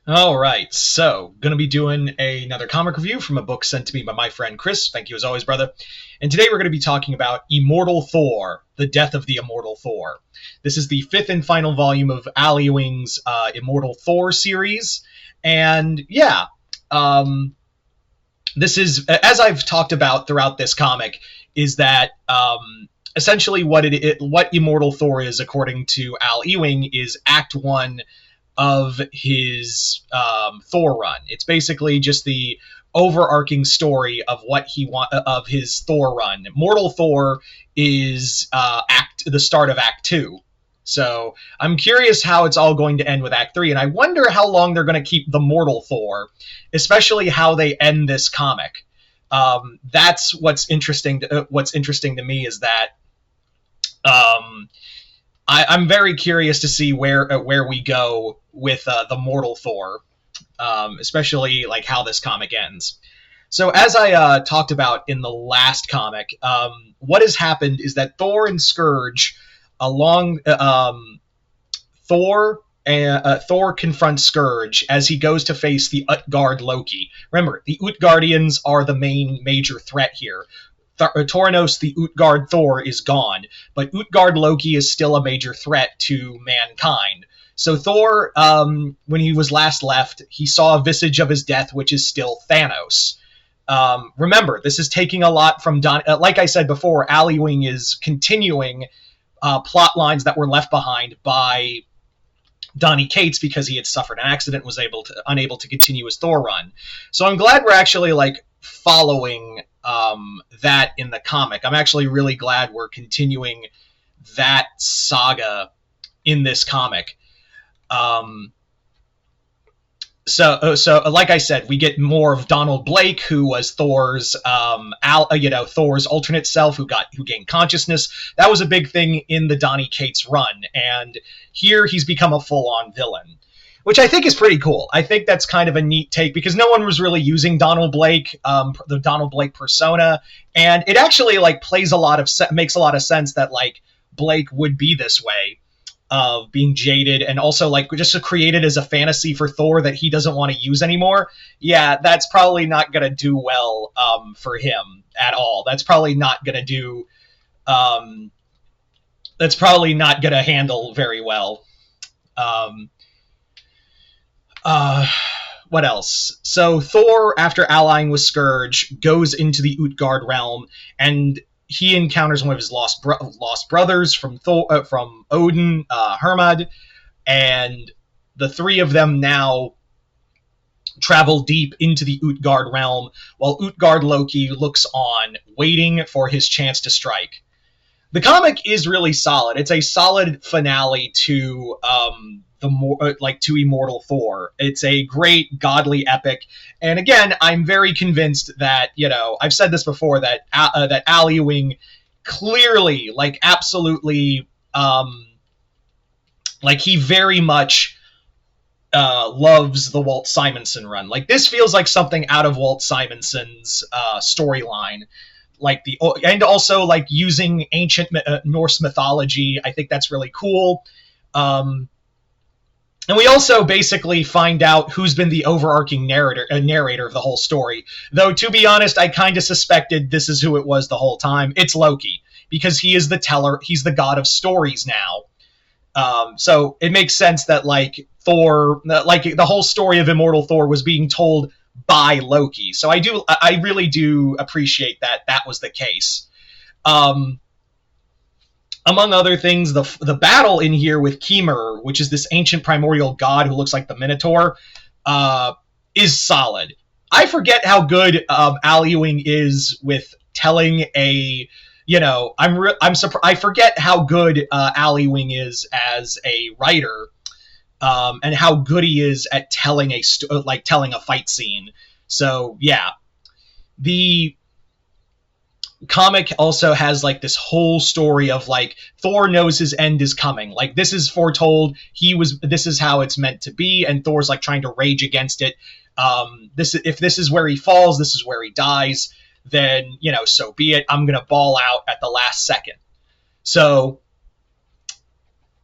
All right, so gonna be doing another comic review from a book sent to me by my friend Chris. Thank you as always, brother. And today we're going to be talking about Immortal Thor, the death of the Immortal Thor. This is the fifth and final volume of Al Ewing's Immortal Thor series, and yeah, um, this is, as I've talked about throughout this comic, is that essentially what Immortal Thor is, according to Al Ewing, is Act One of his Thor run. It's basically just the overarching story of what he want of his Thor run. Mortal Thor is the start of Act Two. So I'm curious how it's all going to end with Act Three, and I wonder how long they're going to keep the Mortal Thor, especially how they end this comic. That's what's interesting. What's interesting to me is that um, I'm very curious to see where we go with the Mortal Thor, especially like how this comic ends. So as I talked about in the last comic, what has happened is that Thor and Scourge, along Thor confronts Scourge as he goes to face the Utgard Loki. Remember, the Utgardians are the main major threat here. Tornos, the Utgard Thor, is gone, but Utgard Loki is still a major threat to mankind. So Thor, when he was last left, he saw a visage of his death, which is still Thanos. Remember, this is taking a lot from like I said before, Al Ewing is continuing plot lines that were left behind by Donny Cates because he had suffered an accident, was unable to continue his Thor run. So I'm glad we're actually like following that in the comic. I'm actually really glad we're continuing that saga in this comic. So like I said, we get more of Donald Blake, who was Thor's, Thor's alternate self, who gained consciousness. That was a big thing in the Donny Cates run, and here he's become a full-on villain, which I think is pretty cool. I think that's kind of a neat take because no one was really using Donald Blake, the Donald Blake persona, and it actually like makes a lot of sense that like Blake would be this way, of being jaded, and also like just to create it as a fantasy for Thor that he doesn't want to use anymore. Yeah, that's probably not gonna do well for him at all. That's probably not gonna do. That's probably not gonna handle very well. Um, what else? So Thor, after allying with Scourge, goes into the Utgard realm, and he encounters one of his lost brothers from Odin, Hermod, and the three of them now travel deep into the Utgard realm, while Utgard Loki looks on, waiting for his chance to strike. The comic is really solid. It's a solid finale to to Immortal Thor. It's a great godly epic, and again, I'm very convinced that I've said this before that that Al Ewing clearly, like absolutely, like he very much loves the Walt Simonson run. Like this feels like something out of Walt Simonson's storyline. And also like using ancient Norse mythology. I think that's really cool. And we also basically find out who's been the overarching narrator of the whole story. Though, to be honest, I kind of suspected this is who it was the whole time. It's Loki, because he is the teller. He's the god of stories now. So it makes sense that like Thor, like the whole story of Immortal Thor was being told by Loki. So I really do appreciate that that was the case. Among other things, the battle in here with Kemer, which is this ancient primordial god who looks like the Minotaur, is solid. I forget how good Al Ewing is with telling a, I forget how good Al Ewing is as a writer, and how good he is at telling telling a fight scene. So yeah, the comic also has like this whole story of like Thor knows his end is coming. Like this is foretold. This is how it's meant to be, and Thor's like trying to rage against it. If this is where he falls, this is where he dies. Then so be it. I'm gonna ball out at the last second. So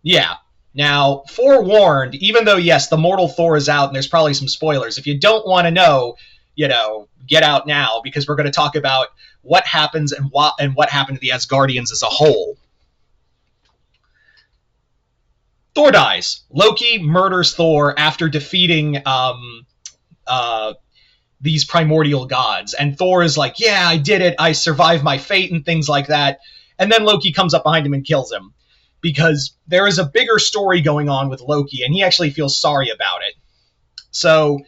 yeah, Now, forewarned, even though, yes, the mortal Thor is out and there's probably some spoilers, if you don't want to know, get out now, because we're going to talk about what happens and what happened to the Asgardians as a whole. Thor dies. Loki murders Thor after defeating these primordial gods. And Thor is like, yeah, I did it. I survived my fate and things like that. And then Loki comes up behind him and kills him, because there is a bigger story going on with Loki, and he actually feels sorry about it. So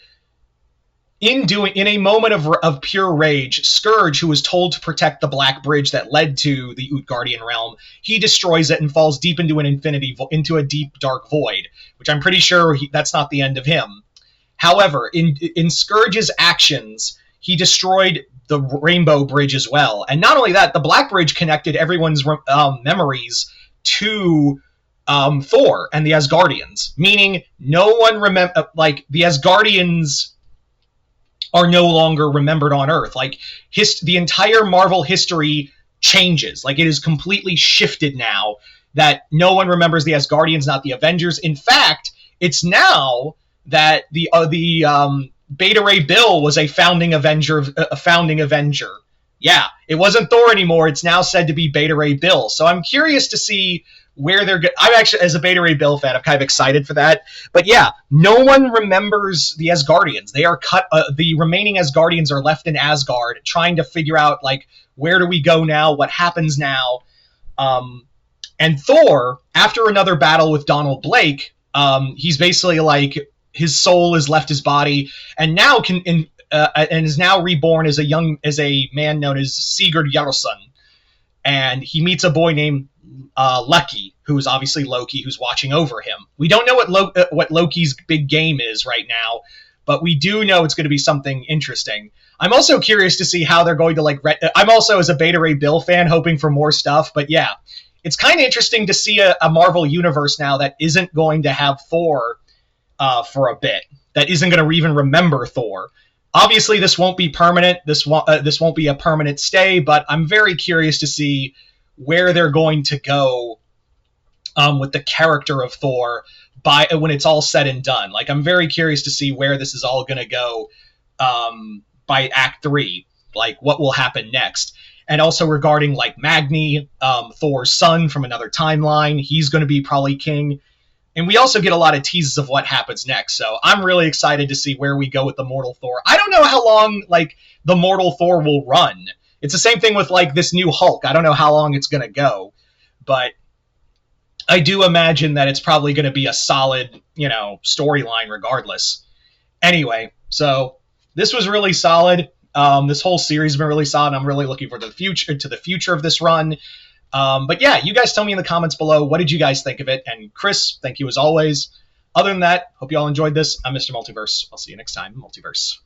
in a moment of pure rage, Scourge, who was told to protect the Black Bridge that led to the Utgardian realm, he destroys it and falls deep into into a deep dark void, which I'm pretty sure that's not the end of him. However, in Scourge's actions, he destroyed the Rainbow Bridge as well. And not only that, the Black Bridge connected everyone's memories to Thor and the Asgardians, meaning no one the Asgardians are no longer remembered on Earth. Like, the entire Marvel history changes. Like, it is completely shifted now that no one remembers the Asgardians, not the Avengers. In fact, it's now that the Beta Ray Bill was a founding Avenger. Yeah, it wasn't Thor anymore. It's now said to be Beta Ray Bill. So I'm curious to see where they're going. I'm actually, as a Beta Ray Bill fan, I'm kind of excited for that. But yeah, no one remembers the Asgardians. They are cut. The remaining Asgardians are left in Asgard, trying to figure out, like, where do we go now? What happens now? And Thor, after another battle with Donald Blake, he's basically like, his soul has left his body, and now and is now reborn as a man known as Sigurd Jarlsson. And he meets a boy named Lucky, who is obviously Loki, who's watching over him. We don't know what Loki's big game is right now, but we do know it's going to be something interesting. I'm also curious to see how they're going to, I'm also, as a Beta Ray Bill fan, hoping for more stuff, but yeah, it's kind of interesting to see a Marvel universe now that isn't going to have Thor for a bit, that isn't going to even remember Thor. Obviously, this won't be permanent. This won't be a permanent stay, but I'm very curious to see where they're going to go with the character of Thor when it's all said and done. Like, I'm very curious to see where this is all going to go by Act 3, like what will happen next. And also regarding, like, Magni, Thor's son from another timeline, he's going to be probably king. And we also get a lot of teases of what happens next. So I'm really excited to see where we go with the Mortal Thor. I don't know how long, like, the Mortal Thor will run. It's the same thing with, like, this new Hulk. I don't know how long it's going to go. But I do imagine that it's probably going to be a solid, storyline regardless. Anyway, so this was really solid. This whole series has been really solid. I'm really looking forward to the future of this run. But yeah, you guys tell me in the comments below, what did you guys think of it? And Chris, thank you as always. Other than that, hope you all enjoyed this. I'm Mr. Multiverse. I'll see you next time, Multiverse.